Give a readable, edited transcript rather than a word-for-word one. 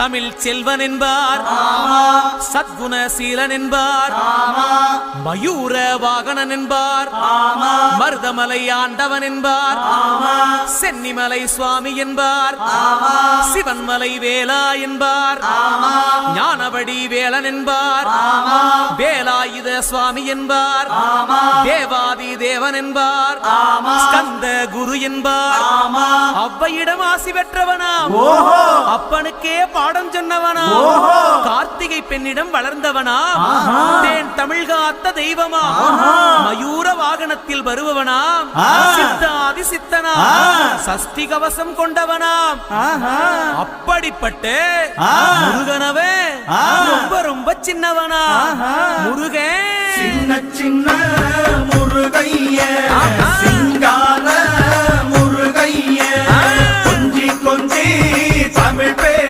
தமிழ் செல்வன் என்பார், சத்குணசீலன் என்பார், மயூர வாகனன் என்பார், மருதமலை ஆண்டவன் என்பார், சென்னிமலை சுவாமி என்பார், சிவன்மலை வேலா என்பார், ஞானவடி வேலன் என்பார், வேலாயுத சுவாமி என்பார், தேவாதி தேவன் என்பார், ஸ்கந்த குரு என்பார், அவ்வையிடம் ஆசி பெற்றவனாம், அப்பனுக்கே பாடம் சொன்னவனா, கார்த்திகை பெண்ணிடம் வளர்ந்தவனா, தேன் தமிழ் காத்த தெய்வமா, மயூர வாகனத்தில் வருபவனாம், சித்தாதி சித்தனா, சஷ்டி கவசம் கொண்டவனாம். அப்படிப்பட்ட முருகனவே ரொம்ப ரொம்ப சின்னவனா. முருகன் சின்ன சின்ன முருகைய